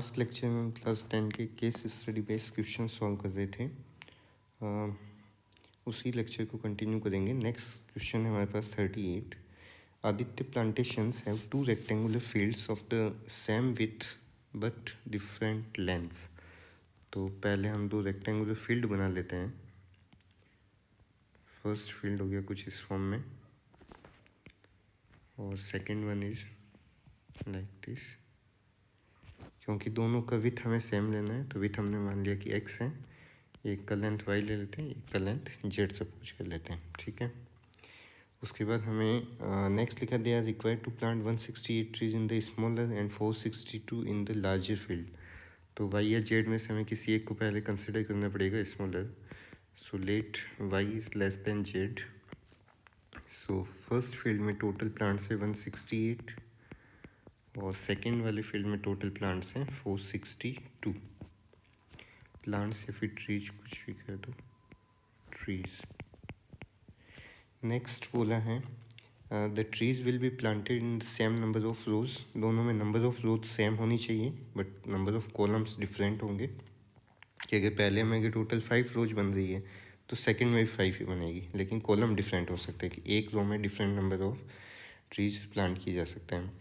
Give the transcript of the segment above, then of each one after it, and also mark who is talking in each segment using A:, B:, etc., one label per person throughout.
A: Last lecture में हम class 10 के case study based question solve कर रहे थे। उसी लेक्चर को कंटिन्यू करेंगे। नेक्स्ट क्वेश्चन है हमारे पास 38। Aditya plantations have 2 rectangular fields of the same with but different length. तो पहले हम 2 रेक्टेंगुलर फील्ड बना लेते हैं। फर्स्ट फील्ड हो गया कुछ इस फॉर्म में और second one is like this. क्योंकि दोनों का विथ हमें सेम लेना है तो विथ हमने मान लिया कि x है, एक का लेंथ y ले लेते हैं, एक का लेंथ z सपोज कर लेते हैं। ठीक है, उसके बाद हमें नेक्स्ट लिखा दिया required to plant 168 trees in the smaller and 462 in the larger field. तो y या z में से हमें किसी एक को पहले कंसिडर करना पड़ेगा smaller. So let y is less than z। So first field में टोटल प्लांट्स है 168 और सेकेंड वाले फील्ड में टोटल प्लांट्स हैं 462। प्लांट्स या फिर ट्रीज कुछ भी कर दो, ट्रीज। नेक्स्ट बोला है the trees will be planted in the same number of रोज। दोनों में नंबर ऑफ रोज सेम होनी चाहिए but number of columns different होंगे। कि अगर पहले में अगर टोटल 5 रोज बन रही है तो सेकेंड में भी 5 ही बनेगी, लेकिन कॉलम डिफरेंट हो सकते हैं कि एक रो में different number of trees plant किए जा सकते हैं।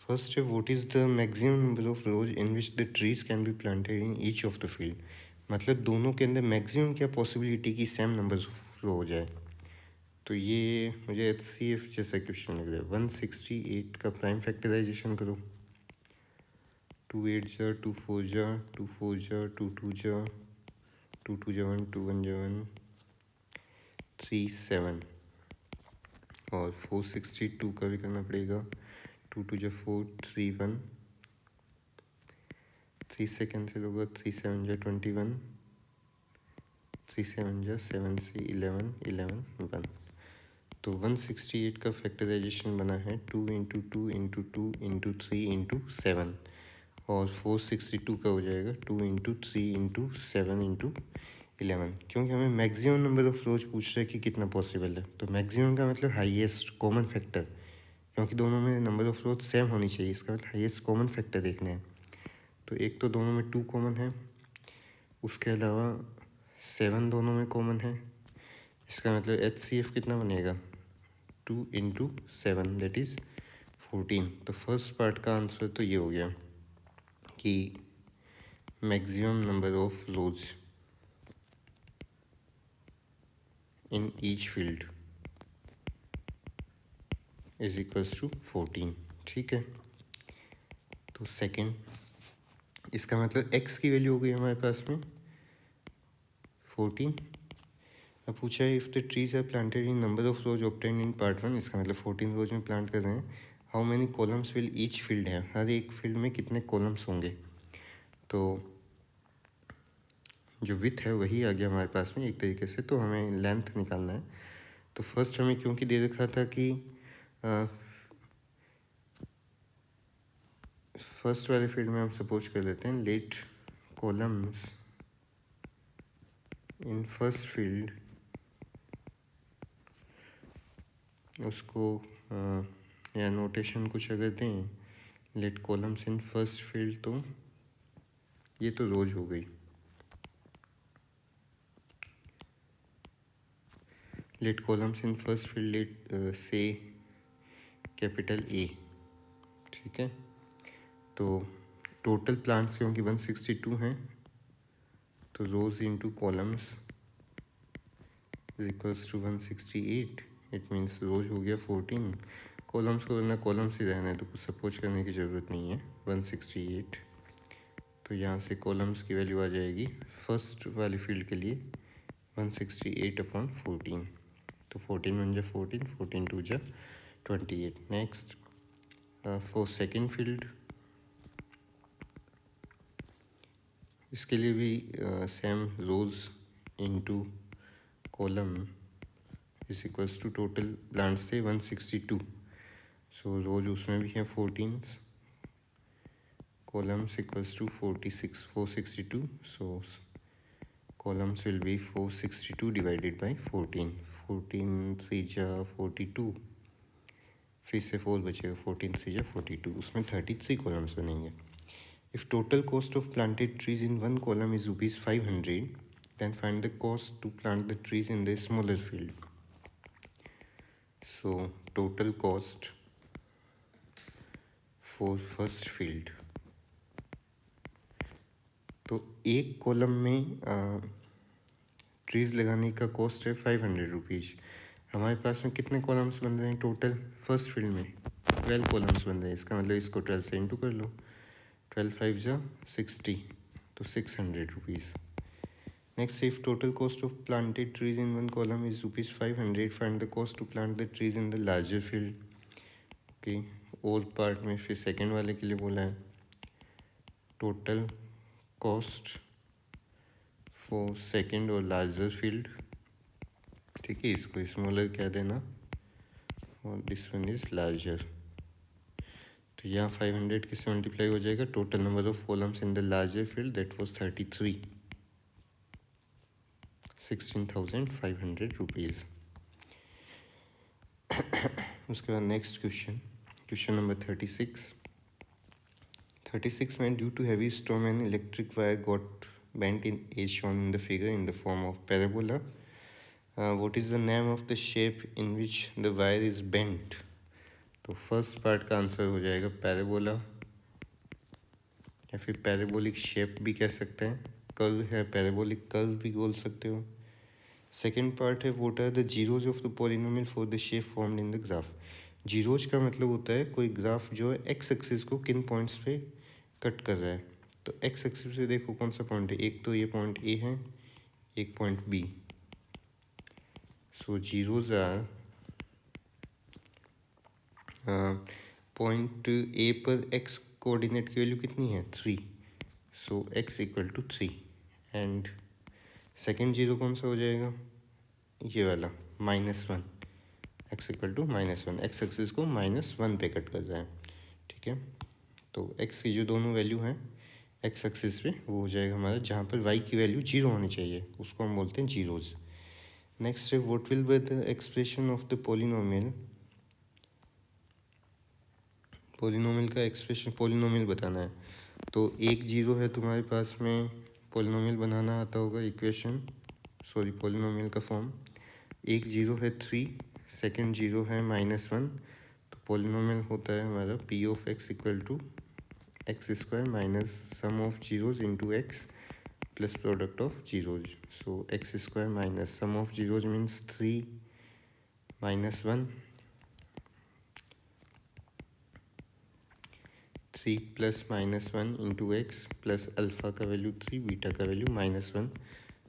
A: फर्स्ट है what is the maximum number of rows in which the trees can be planted in each of the field. मतलब दोनों के अंदर मैक्सिमम क्या पॉसिबिलिटी की सेम नंबर ऑफ रो हो जाए। तो ये मुझे HCF जैसा क्वेश्चन लग रहा है। 168 का प्राइम फैक्टराइजेशन करो। 2 8 जा 2 4 जा 2 4 जा 2 2 जा 2 2 जा 1 2 1 जा 1 3 7 और 462 का भी करना पड़ेगा। 2 2 जा 4 3 1 3 से कैंसिल होगा। 3 7 जा 21 3 7 जा 7 से 11 11 1। तो 168 का फैक्टराइजेशन बना है 2 इंटू 2 इंटू 2 इंटू 3 इंटू 7 और 462 का हो जाएगा 2 इंटू 3 इंटू 7 इंटू 11। क्योंकि हमें मैक्सिमम नंबर ऑफ रोज पूछ रहा है कि कितना पॉसिबल है, तो मैक्सिमम का मतलब हाईएस्ट कॉमन फैक्टर। क्योंकि दोनों में नंबर ऑफ रोज सेम होनी चाहिए, इसका मतलब हाईएस्ट कॉमन फैक्टर देखने हैं। तो एक तो दोनों में 2 कॉमन है, उसके अलावा 7 दोनों में कॉमन है। इसका मतलब HCF कितना बनेगा 2 इंटू 7 दैट इज़ 14। तो फर्स्ट पार्ट का आंसर तो ये हो गया कि maximum number of rows in each field is equals to 14। ठीक है, तो सेकंड, इसका मतलब x की वैल्यू हो गई हमारे पास में 14। अब पूछा है if the trees are planted in number of rows obtained in part 1। इसका मतलब 14 रोज में प्लांट कर रहे हैं। How many columns will each field है, हर एक फील्ड में कितने कॉलम्स होंगे। तो जो विथ है वही आ गया हमारे पास में एक तरीके से, तो हमें लेंथ निकालना है। तो फर्स्ट हमें क्योंकि दे रखा था कि फर्स्ट वाले फील्ड में हम सपोज कर लेते हैं let columns in first field, उसको या नोटेशन कुछ अगर दें let columns in first field, तो ये तो रोज हो गई। Let columns in first field let से कैपिटल A। ठीक है, तो टोटल प्लांट्स क्योंकि 162 हैं तो rows into columns is equals to 168। It means rows हो गया 14। कॉलम्स को वरना कॉलम्स ही रहना है तो कुछ सपोज करने की ज़रूरत नहीं है। 168, तो यहाँ से कॉलम्स की वैल्यू आ जाएगी फर्स्ट वाली फील्ड के लिए 168/14। तो 14 1 जा 14, 14 2 जा 28। नेक्स्ट फॉर सेकेंड फील्ड, इसके लिए भी same rows into column is equals to total plants से 162। सो रोज उसमें भी है 14, columns equals to 46 462. So columns will be 462 divided by 14। 14 3 जा 42, फिर से 4 बचेगा, 14 3 जा 42, उसमें 33 कॉलम्स बनेंगे। If total cost of planted trees in one column is rupees 500, then find the cost to plant the trees in the smaller field. So total cost for first field, तो एक column में trees लगाने का cost है 500 rupees. हमारे पास में कितने columns बन रहे हैं टोटल फर्स्ट फील्ड में? 12 कॉलम्स बन रहे हैं। इसका मतलब इसको 12 से इंटू कर लो, 12 5 जा 60, तो 600 rupees. Next, if total cost of planted trees in one column is rupees 500, find the cost to plant the trees in the larger field. Okay, और पार्ट में फिर सेकेंड वाले के लिए बोला है टोटल कॉस्ट फॉर सेकेंड और larger field. ठीक है, इसको स्मॉलर क्या देना, और दिस वन इज लार्जर। तो यहाँ 500 किससे मल्टीप्लाई हो जाएगा? Total number of columns in the larger field that was 33, 16,500 rupees. उसके बाद नेक्स्ट क्वेश्चन नंबर 36 में, due to heavy storm and electric wire got bent in as shown in the figure in the form of parabola. What is the name of the shape in which the wire is bent? तो first part का answer हो जाएगा parabola, या फिर parabolic shape भी कह सकते हैं, कर्व है, पैराबोलिक कर्व भी बोल सकते हो। सेकेंड पार्ट है, what are the zeros of the polynomial for the shape formed in the graph. Zeros का मतलब होता है कोई ग्राफ जो है एक्स एक्सिस को किन पॉइंट्स पे कट कर रहा है। तो एक्स एक्सिस से देखो कौन सा पॉइंट है, एक तो ये पॉइंट ए है, एक point B. So zeros are point A पर एक्स कोऑर्डिनेट की वैल्यू कितनी है 3, so x equal to 3। And second zero कौन सा हो जाएगा, ये वाला -1, x equal to -1, x axis को -1 पे कट कर रहा है। ठीक है, तो एक्स की जो दोनों वैल्यू हैं एक्स एक्सिस पे वो हो जाएगा हमारा, जहाँ पर वाई की वैल्यू 0 होनी चाहिए उसको हम बोलते हैं जीरोज। नेक्स्ट है, what will be the expression of the polynomial. Polynomial का एक्सप्रेशन, पॉलिनोमियल बताना है। तो एक जीरो है तुम्हारे पास में, पॉलिनोमियल बनाना आता होगा इक्वेशन, सॉरी पॉलिनोमियल का फॉर्म। एक जीरो है 3, सेकेंड जीरो है -1, तो पॉलिनोमियल होता है हमारा p of x equal to x square minus sum of zeros into x plus product of zeros. So x square minus sum of zeros means 3 -1, 3 plus -1 into x plus alpha का value 3, beta का value -1।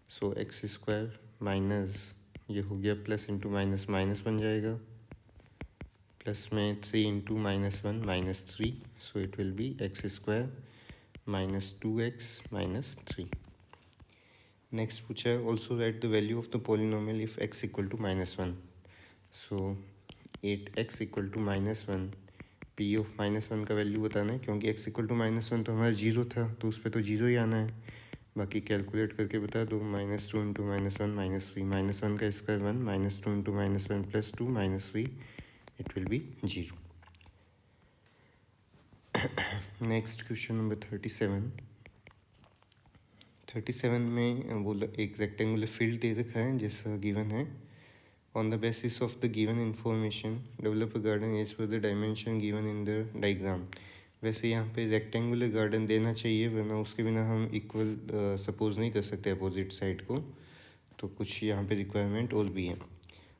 A: So x square minus ये हो गया plus into minus minus बन जाएगा, plus में 3 into -1 -3, so it will be x square -2x -3। Next पूछा है, also write the value of the polynomial if x equal to -1। So 8x equal to -1, p of -1 का value बताना है, क्योंकि x equal to -1 तो हमारा zero था, तो उस पर तो जीरो ही आना है। बाकी कैलकुलेट करके बता दो, -2 इंटू -1 -3, -1 का square 1, -2 into -1 plus 2 -3, it will B 0। Next question number 37 में बोला एक रेक्टेंगुलर फील्ड दे रखा है जैसा गिवन है। On the basis of the given information develop a garden as per the dimension given in the diagram. वैसे यहाँ पे रेक्टेंगुलर गार्डन देना चाहिए, वरना उसके बिना हम इक्वल सपोज नहीं कर सकते अपोजिट साइड को, तो कुछ यहाँ पे रिक्वायरमेंट और भी है।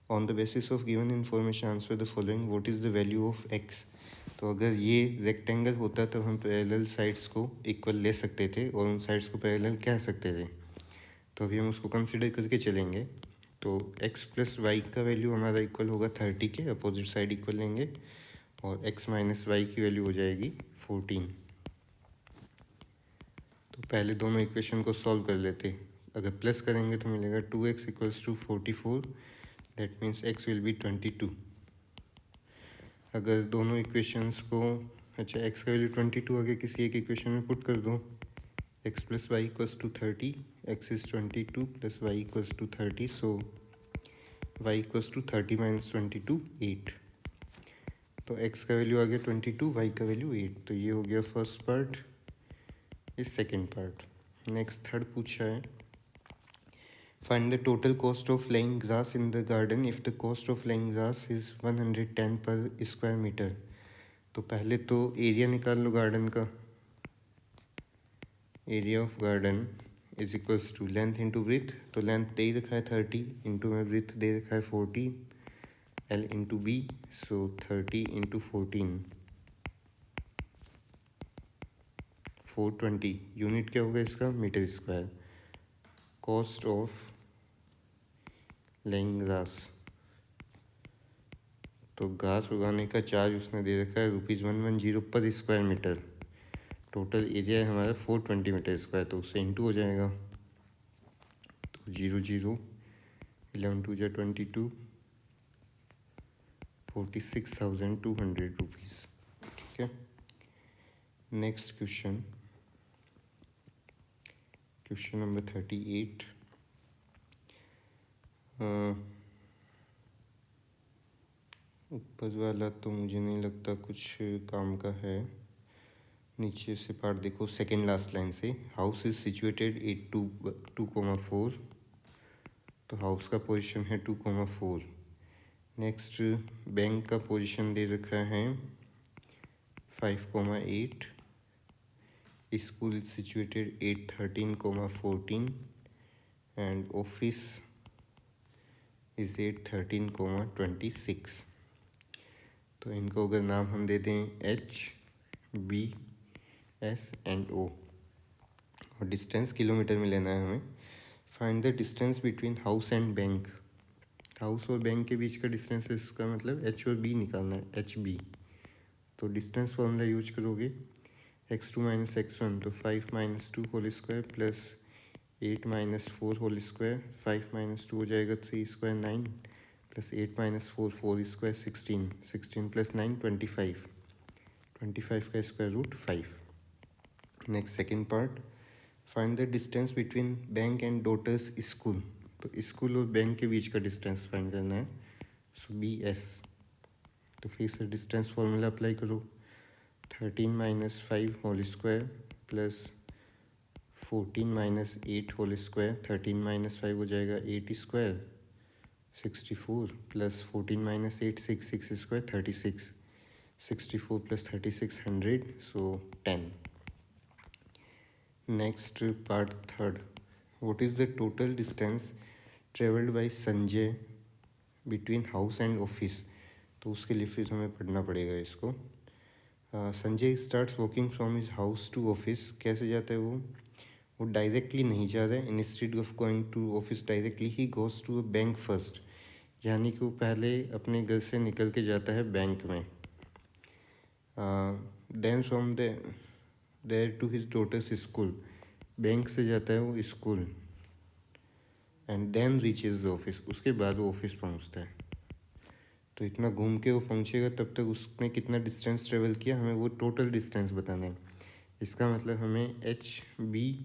A: On the basis of given information answer the following, what is the value of x. तो अगर ये रेक्टेंगल होता तो हम पैरेलल साइड्स को इक्वल ले सकते थे और उन साइड्स को पैरेलल कह सकते थे, तो अभी हम उसको कंसिडर करके चलेंगे। तो x प्लस वाई का वैल्यू हमारा इक्वल होगा 30 के, अपोजिट साइड इक्वल लेंगे, और x माइनस वाई की वैल्यू हो जाएगी 14। तो पहले दोनों इक्वेशन को सॉल्व कर लेते, अगर प्लस करेंगे तो मिलेगा 2x equals to 44, that means x will be 22। अगर दोनों इक्वेशंस को, अच्छा x का वैल्यू 22 आगे किसी एक इक्वेशन में पुट कर दो, x plus y equals to 30, x is 22 plus y equals to 30, so y equals to 30 minus 22 8। तो x का वैल्यू आ गया 22, y का वैल्यू 8। तो ये हो गया फर्स्ट पार्ट। इस सेकेंड पार्ट। नेक्स्ट थर्ड पूछा है, find the total cost of laying grass in the garden if the cost of laying grass is 110 per square metre. तो पहले तो एरिया निकाल लो गार्डन का। Area of garden is equals to length into breadth. तो length दे ही रखा है 30, इंटू में ब्रीथ दे रखा है 40, L into b, so 30 into 14, 420। Unit क्या होगा इसका? Metre square. Cost of laying grass, तो घास उगाने का चार्ज उसने दे रखा है ₹110 per square metre. Total area है हमारा 420 मीटर स्क्वायर, तो उससे इंटू हो जाएगा। तो 0 11 2 22, 46,200 रुपीज़। ठीक है। Next question, question number 38। ऊपर वाला तो मुझे नहीं लगता कुछ काम का है। नीचे से पार्ट देखो, सेकेंड लास्ट लाइन से, हाउस इज सिचुएटेड एट 2,4। तो हाउस का पोजीशन है 2,4। नेक्स्ट बैंक का पोजीशन दे रखा है 5,8। School is situated 8, 13,14 and office is 8, 13,26। तो इनको अगर नाम हम दे दें HBSNO, और डिस्टेंस किलोमीटर में लेना है हमें। Find the distance between house and bank. House और बैंक के बीच का डिस्टेंस है, इसका मतलब H और B निकालना है, HB। तो डिस्टेंस फॉर्मूला यूज करोगे, x2 - x1, तो 5 - 2 whole square plus 8 - 4 whole square. 5 - 2 हो जाएगा 3 स्क्वायर 9, प्लस 8 - 4 4 स्क्वायर 16, 16 + 9 25, 25 का square root 5। Next second part, find the distance between bank and daughter's school. तो स्कूल और बैंक के बीच का डिस्टेंस फाइंड करना है, सो BS। तो फिर से डिस्टेंस फॉर्मूला अप्लाई करो, 13 - 5 होल स्क्वायर प्लस 14 - 8 होल स्क्वायर। 13 - 5 हो जाएगा 8 square 64, plus 14 - 8 6, 6 square 36, 64 + 36 100, so 10। Next part third, what is the total distance travelled by Sanjay between house and office. तो उसके लिए फिर हमें पढ़ना पड़ेगा इसको। Sanjay starts walking from his house to office. कैसे जाता है वो डायरेक्टली नहीं जा रहा है। Instead of going to office directly he goes to a bank first, यानी कि वो पहले अपने घर से निकल के जाता है बैंक में। Then from there to his daughter's school, bank से जाता है वो school. And then reaches the office, उसके बाद वो ऑफिस पहुंचता है। तो इतना घूम के वो पहुंचेगा, तब तक उसने कितना डिस्टेंस ट्रेवल किया, हमें वो टोटल डिस्टेंस बताना है। इसका मतलब हमें HB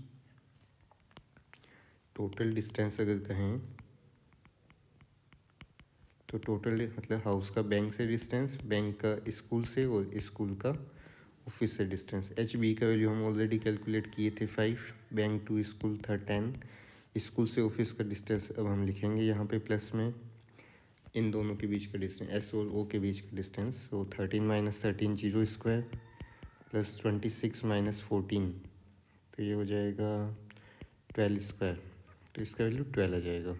A: टोटल डिस्टेंस अगर कहें तो टोटल मतलब हाउस का बैंक से डिस्टेंस, बैंक का स्कूल से, और स्कूल का ऑफिस से डिस्टेंस। HB का वैल्यू हम ऑलरेडी कैलकुलेट किए थे 5, बैंक टू स्कूल था 10, स्कूल से ऑफिस का डिस्टेंस अब हम लिखेंगे यहाँ पे प्लस में, इन दोनों के बीच का डिस्टेंस, S और O के बीच का डिस्टेंस। सो 13 - 13 0 स्क्वायर प्लस 26 - 14, तो ये हो जाएगा 12 स्क्वायर। तो इसका वैल्यू 12 आ जाएगा।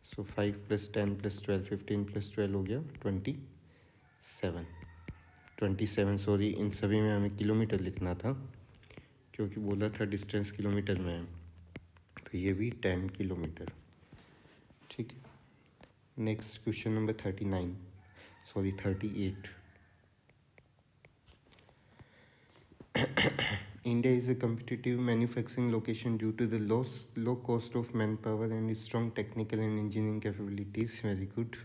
A: सो 5 + 10 + 12 15 + 12 हो गया 27। 27 सॉरी, इन सभी में हमें किलोमीटर लिखना था क्योंकि बोला था डिस्टेंस किलोमीटर में है, तो ये भी 10 किलोमीटर। ठीक है। Next question number 38। India is a competitive manufacturing location due to the low cost of manpower and strong technical and engineering capabilities. Very good.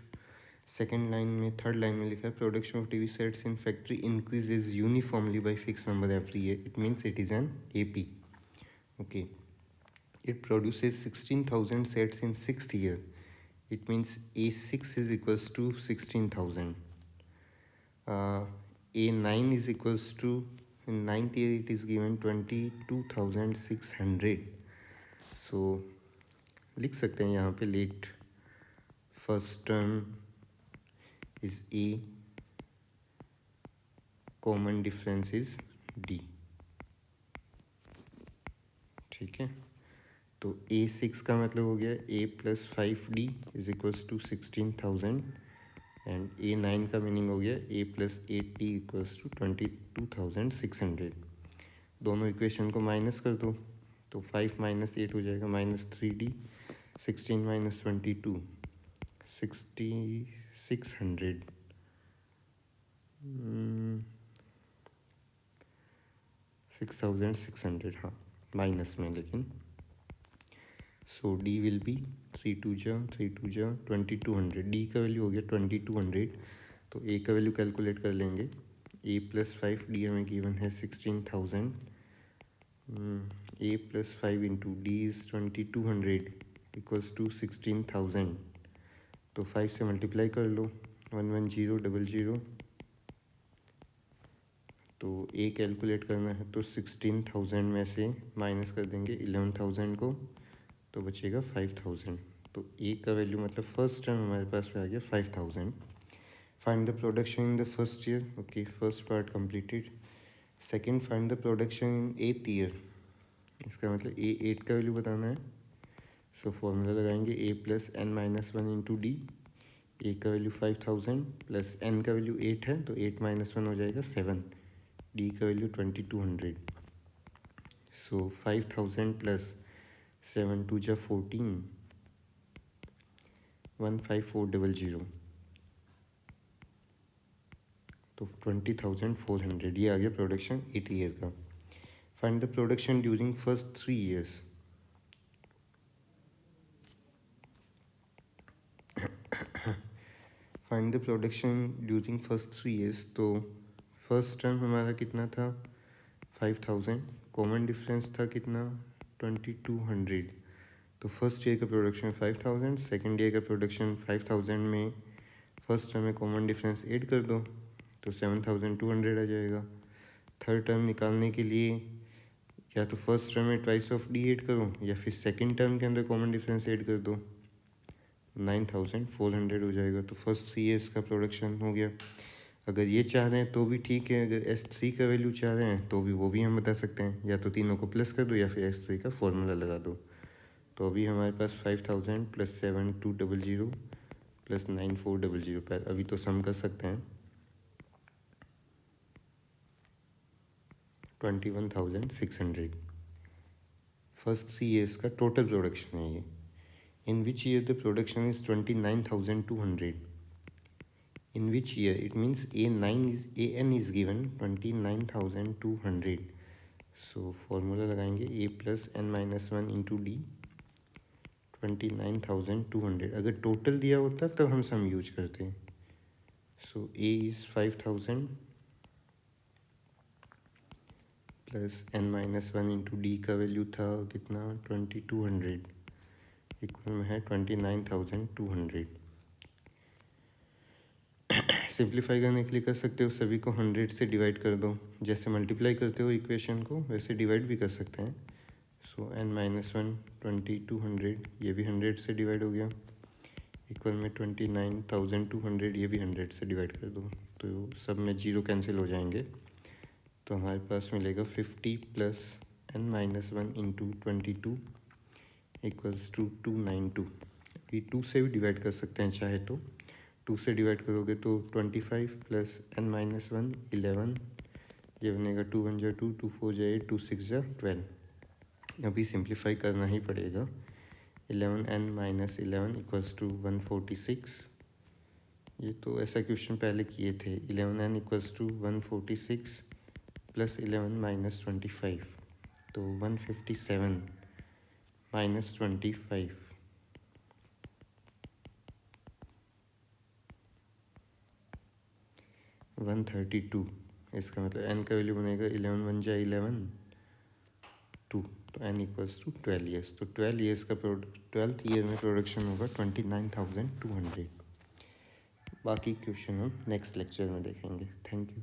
A: Second line में, थर्ड लाइन में लिखा है production of TV sets in factory increases uniformly by fix number every year. It means it is an AP. Okay, it produces 16,000 sets in 6th year. It means A6 is equals to 16,000. A9 is equals to in ninth year it is given 22,600. So लिख सकते हैं यहाँ पे let first term is a, common difference is D. ठीक है, तो A6 का मतलब हो गया A+5D is equals to 16,000 and A9 का मीनिंग हो गया A+8D इक्वल्स टू 22,600। दोनों इक्वेशन को माइनस कर दो तो 5 - 8 हो जाएगा -3D, 16 - 22 6,600 6,600, हाँ माइनस में लेकिन। सो डी विल बी 3 2 जा 2200। डी का वैल्यू हो गया 2200, तो ए का वैल्यू कैलकुलेट कर लेंगे। A+5D हमें गिवन है 16,000, A+5 into d is 2200 equals to 16,000। तो 5 से मल्टीप्लाई कर लो, 11000। तो ए कैलकुलेट करना है तो 16,000 में से माइनस कर देंगे 11,000 को, तो बचेगा 5,000। तो ए का वैल्यू मतलब फर्स्ट टर्म हमारे पास में आ गया 5,000। Find the production in the first year. Okay, first part completed. Second, find the production in एथ ईयर। इसका मतलब A8 का वैल्यू बताना है। सो फॉर्मूला लगाएंगे A+n-1 इंटू डी। ए का वैल्यू 5,000 प्लस एन का वैल्यू 8 है, तो 8 - 1 हो जाएगा 7। डी का वैल्यू 2200। सो 5,000 प्लस 7 2 जा 14, 15400, तो 20,400। ये आ गया प्रोडक्शन 8 ईयर का। Find the production during first 3 years. Find the production during first 3 years. तो फर्स्ट टर्म हमारा कितना था 5,000, कॉमन डिफरेंस था कितना 2200। तो फर्स्ट ईयर का प्रोडक्शन 5,000, सेकेंड ईयर का प्रोडक्शन 5,000 में फर्स्ट टर्म में कॉमन डिफरेंस ऐड कर दो तो 7,200 आ जाएगा। थर्ड टर्म निकालने के लिए या तो फर्स्ट टर्म में ट्वाइस ऑफ डी ऐड करो या फिर सेकेंड टर्म के अंदर कॉमन डिफरेंस ऐड कर दो, 9,400 हो जाएगा। तो फर्स्ट 3 ईयर्स का प्रोडक्शन हो गया। अगर ये चाह रहे हैं तो भी ठीक है, अगर S3 का वैल्यू चाह रहे हैं तो भी वो भी हम बता सकते हैं, या तो तीनों को प्लस कर दो या फिर S3 का फॉर्मूला लगा दो। तो अभी हमारे पास 5,000 प्लस 7,200 प्लस 9,400 पर अभी तो सम कर सकते हैं 21,600। फर्स्ट 3 ईयर्स का टोटल प्रोडक्शन है ये। In which year the production is 29,200। In which year? It means AN is given 29,200. So formula लगाएंगे A+n-1 इंटू डी 29,200। अगर टोटल दिया होता तब हम सम यूज करते। सो A is 5,000 plus n-1 into D का वैल्यू था कितना 2200, इक्वल में है 29,200। सिंप्लीफाई करने के लिए कर सकते हो, सभी को 100 से डिवाइड कर दो। जैसे मल्टीप्लाई करते हो इक्वेशन को वैसे डिवाइड भी कर सकते हैं। सो n-1 2200, ये भी 100 से डिवाइड हो गया, इक्वल में 29,200, ये भी 100 से डिवाइड कर दो। तो सब में जीरो कैंसिल हो जाएंगे, तो हमारे पास मिलेगा 50 plus n-1 into 22 equals to 292। अभी 2 से भी डिवाइड कर सकते हैं चाहे तो। 2 से डिवाइड करोगे तो 25 प्लस n-1 11, ये बनेगा 2 1 जा 2, 2 4 जा 8, 2 6 जा 12। अभी सिंप्लीफाई करना ही पड़ेगा। 11n-11 equals to 146। ये तो ऐसा क्वेश्चन पहले किए थे। 11n equals to 146 plus 11 minus 25, तो 157 माइनस 25 132। इसका मतलब n का वैल्यू बनेगा 11 1 जा 11 2, तो n इक्वल्स टू 12 ईयर्स। तो 12 ईयर्स का 12th ईयर में प्रोडक्शन होगा 29,200। बाकी क्वेश्चन हम नेक्स्ट लेक्चर में देखेंगे। Thank you.